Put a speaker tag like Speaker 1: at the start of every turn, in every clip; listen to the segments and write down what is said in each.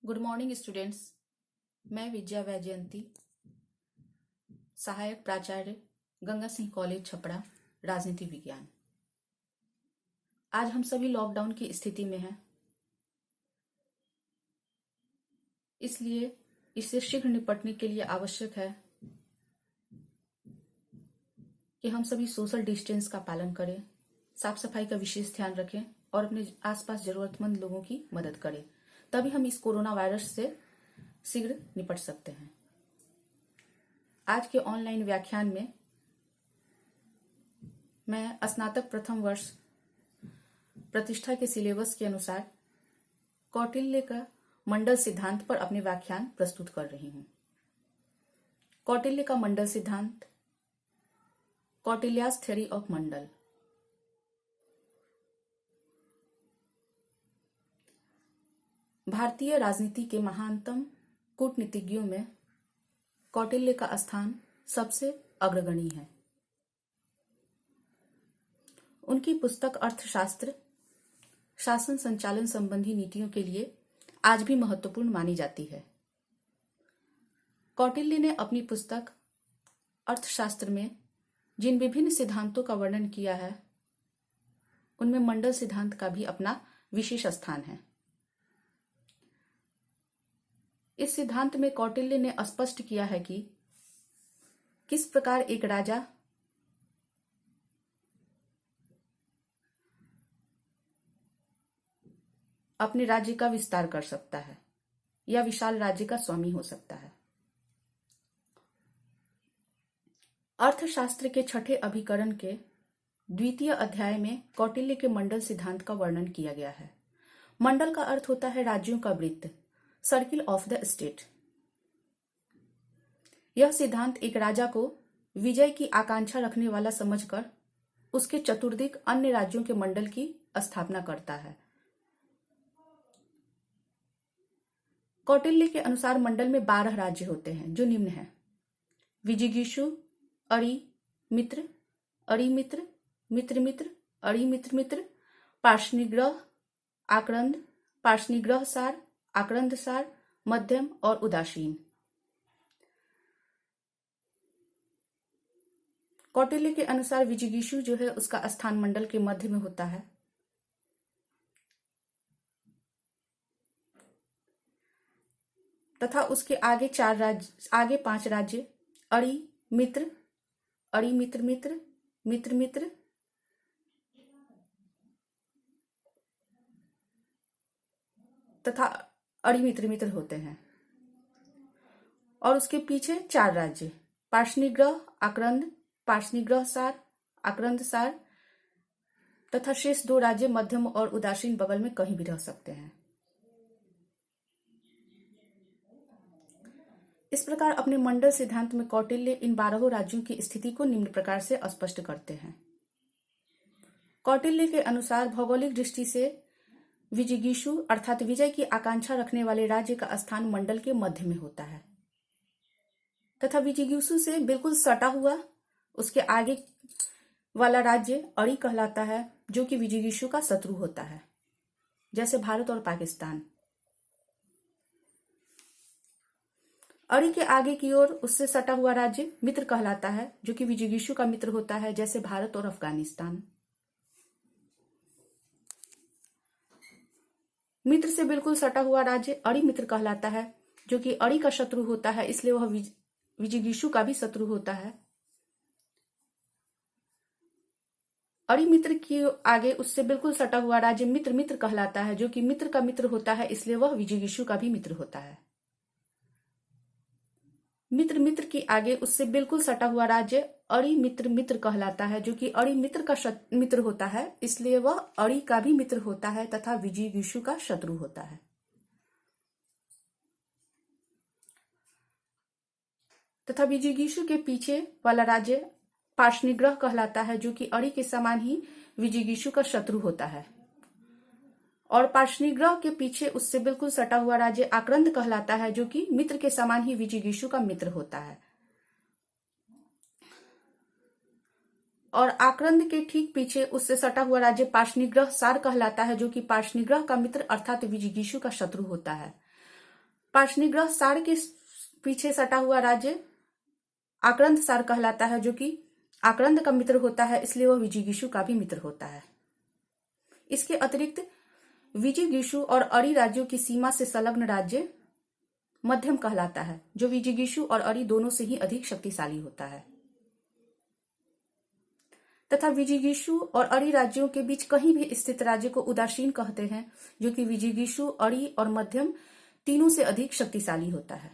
Speaker 1: Good morning students. मैं विजया वैजयंती, सहायक प्राचार्य गंगा सिंह कॉलेज छपरा, राजनीति विज्ञान। आज हम सभी लॉकडाउन की स्थिति में हैं, इसलिए इससे शीघ्र निपटने के लिए आवश्यक है कि हम सभी सोशल डिस्टेंस का पालन करें, साफ सफाई का विशेष ध्यान रखें और अपने आसपास जरूरतमंद लोगों की मदद करें। तभी हम इस कोरोना वायरस से शीघ्र निपट सकते हैं। आज के ऑनलाइन व्याख्यान में मैं स्नातक प्रथम वर्ष प्रतिष्ठा के सिलेबस के अनुसार कौटिल्य का मंडल सिद्धांत पर अपने व्याख्यान प्रस्तुत कर रही हूं। कौटिल्य का मंडल सिद्धांत, कौटिल्याज थ्योरी ऑफ मंडल। भारतीय राजनीति के महानतम कूटनीतिज्ञों में कौटिल्य का स्थान सबसे अग्रगणी है। उनकी पुस्तक अर्थशास्त्र शासन संचालन संबंधी नीतियों के लिए आज भी महत्वपूर्ण मानी जाती है। कौटिल्य ने अपनी पुस्तक अर्थशास्त्र में जिन विभिन्न सिद्धांतों का वर्णन किया है, उनमें मंडल सिद्धांत का भी अपना विशेष स्थान है। इस सिद्धांत में कौटिल्य ने स्पष्ट किया है कि किस प्रकार एक राजा अपने राज्य का विस्तार कर सकता है या विशाल राज्य का स्वामी हो सकता है। अर्थशास्त्र के छठे अभिकरण के द्वितीय अध्याय में कौटिल्य के मंडल सिद्धांत का वर्णन किया गया है। मंडल का अर्थ होता है राज्यों का वृत्त, सर्किल ऑफ द स्टेट। यह सिद्धांत एक राजा को विजय की आकांक्षा रखने वाला समझकर उसके चतुर्दिक अन्य राज्यों के मंडल की स्थापना करता है। कौटिल्य के अनुसार मंडल में 12 राज्य होते हैं, जो निम्न हैं: विजिगीषु, अरि, मित्र, अरिमित्र, मित्रमित्र, अरिमित्रमित्र, पार्ष्णिग्रह, आक्रंद, पार्ष्णिग्रह सार, आक्रंद सार, मध्यम और उदासीन। कौटिल्य के अनुसार विजिगीषु जो है उसका स्थान मंडल के मध्य में होता है। तथा उसके आगे 5 राज्य अरि, मित्र, अरि मित्र मित्र, मित्र मित्र, तथा अरि मित्र मित्र होते हैं। और उसके पीछे 4 राज्य पार्ष्णिग्रह, आक्रंद, पार्ष्णिग्रह सार, आक्रंद सार, तथा शेष 2 राज्य मध्यम और उदासीन बगल में कहीं भी रह सकते हैं। इस प्रकार अपने मंडल सिद्धांत में कौटिल्य इन 12 राज्यों की स्थिति को निम्न प्रकार से स्पष्ट करते हैं। कौटिल्य के अनुसार भौगोलिक दृष्टि से विजिगीषु अर्थात विजय की आकांक्षा रखने वाले राज्य का स्थान मंडल के मध्य में होता है, तथा विजिगीषु से बिल्कुल सटा हुआ उसके आगे वाला राज्य अरि कहलाता है, जो कि विजिगीषु का शत्रु होता है, जैसे भारत और पाकिस्तान। अरि के आगे की ओर उससे सटा हुआ राज्य मित्र कहलाता है, जो कि विजिगीषु का मित्र होता है, जैसे भारत और अफगानिस्तान। मित्र से बिल्कुल सटा हुआ राज्य अरि मित्र कहलाता है, जो कि अरि का शत्रु होता है, इसलिए वह विजिगीषु का भी शत्रु होता है। अरि मित्र की आगे उससे बिल्कुल सटा हुआ राज्य मित्र मित्र कहलाता है, जो कि मित्र का मित्र होता है, इसलिए वह विजिगीषु का भी मित्र होता है। मित्र मित्र की आगे उससे बिल्कुल सटा हुआ राज्य अरि मित्र मित्र कहलाता है, जो कि अरि मित्र का मित्र होता है, इसलिए वह अरि का भी मित्र होता है तथा विजिगीषु का शत्रु होता है। तथा विजिगीषु के पीछे वाला राज्य पार्ष्णिग्रह कहलाता है, जो कि अरि के समान ही विजिगीषु का शत्रु होता है। और पार्ष्णिग्रह के पीछे उससे बिल्कुल सटा हुआ राज्य आक्रंद कहलाता है, जो कि मित्र के समान ही विजिगीषु का मित्र होता है। और आक्रंद के ठीक पीछे उससे सटा हुआ राज्य पार्ष्णिग्रह सार कहलाता है, जो कि पार्ष्णिग्रह का मित्र अर्थात विजिगीषु का शत्रु होता है। पार्ष्णिग्रह सार के पीछे सटा हुआ राज्य आक्रंद सार कहलाता है, जो कि आक्रंद का मित्र होता है, इसलिए वह विजिगीषु का भी मित्र होता है। इसके अतिरिक्त विजिगीषु और अरि राज्यों की सीमा से संलग्न राज्य मध्यम कहलाता है, जो विजिगीषु और अरि दोनों से ही अधिक शक्तिशाली होता है। तथा विजिगीषु और अरि राज्यों के बीच कहीं भी स्थित राज्य को उदासीन कहते हैं, जो कि विजिगीषु, अरि और मध्यम तीनों से अधिक शक्तिशाली होता है।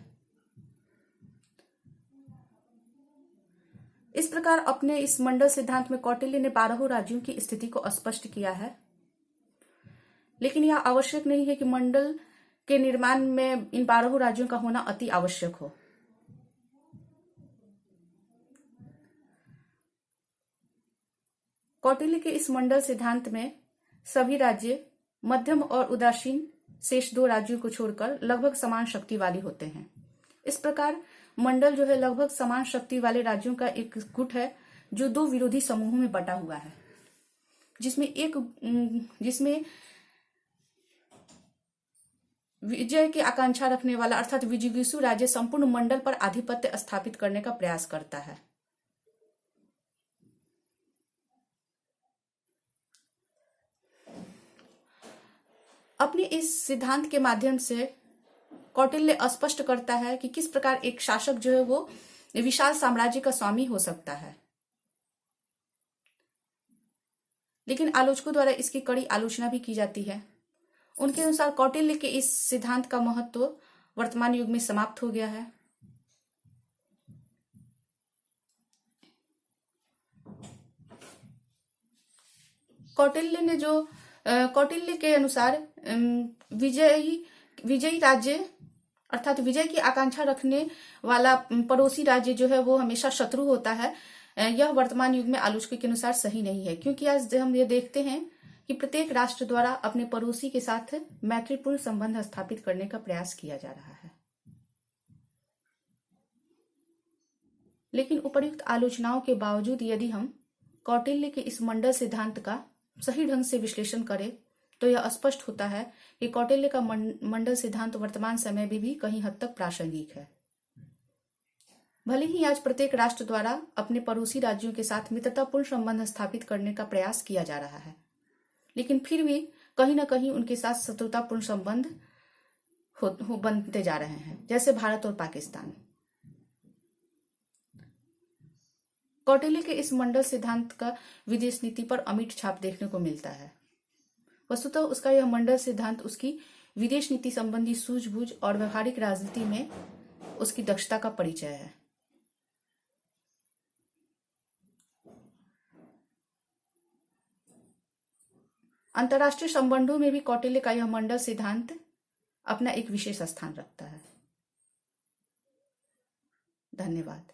Speaker 1: इस प्रकार अपने इस मंडल सिद्धांत में कौटिल्य ने 12 राज्यों की स्थिति को स्पष्ट किया है, लेकिन यह आवश्यक नहीं है कि मंडल के निर्माण में इन 12 राज्यों का होना अति आवश्यक हो। कौटिल्य के इस मंडल सिद्धांत में सभी राज्य मध्यम और उदासीन शेष 2 राज्यों को छोड़कर लगभग समान शक्ति वाले होते हैं। इस प्रकार मंडल जो है लगभग समान शक्ति वाले राज्यों का एक गुट है, जो 2 विरोधी समूहों में बटा हुआ है, जिसमें विजय की आकांक्षा रखने वाला अर्थात विजिगीषु राज्य संपूर्ण मंडल पर आधिपत्य स्थापित करने का प्रयास करता है। अपने इस सिद्धांत के माध्यम से कौटिल्य स्पष्ट करता है कि किस प्रकार एक शासक जो है वो विशाल साम्राज्य का स्वामी हो सकता है। लेकिन आलोचकों द्वारा इसकी कड़ी आलोचना भी की जाती है। उनके अनुसार कौटिल्य के इस सिद्धांत का महत्व वर्तमान युग में समाप्त हो गया है। कौटिल्य के अनुसार विजयी राज्य अर्थात विजय की आकांक्षा रखने वाला पड़ोसी राज्य जो है वो हमेशा शत्रु होता है। यह वर्तमान युग में आलोचकों के अनुसार सही नहीं है, क्योंकि आज हम ये देखते हैं कि प्रत्येक राष्ट्र द्वारा अपने पड़ोसी के साथ मैत्रीपूर्ण संबंध स्थापित करने का प्रयास किया जा रहा है। लेकिन उपर्युक्त आलोचनाओं के बावजूद यदि हम कौटिल्य के इस मंडल सिद्धांत का सही ढंग से विश्लेषण करें तो यह स्पष्ट होता है कि कौटिल्य का मंडल सिद्धांत वर्तमान समय में भी कहीं हद तक प्रासंगिक है। भले ही आज प्रत्येक राष्ट्र द्वारा अपने पड़ोसी राज्यों के साथ मित्रतापूर्ण संबंध स्थापित करने का प्रयास किया जा रहा है, लेकिन फिर भी कहीं ना कहीं उनके साथ शत्रुतापूर्ण संबंध बनते जा रहे हैं, जैसे भारत और पाकिस्तान। कौटिल्य के इस मंडल सिद्धांत का विदेश नीति पर अमिट छाप देखने को मिलता है। वस्तुतः उसका यह मंडल सिद्धांत उसकी विदेश नीति संबंधी सूझबूझ और व्यवहारिक राजनीति में उसकी दक्षता का परिचय है। अंतर्राष्ट्रीय संबंधों में भी कौटिल्य का यह मंडल सिद्धांत अपना एक विशेष स्थान रखता है। धन्यवाद।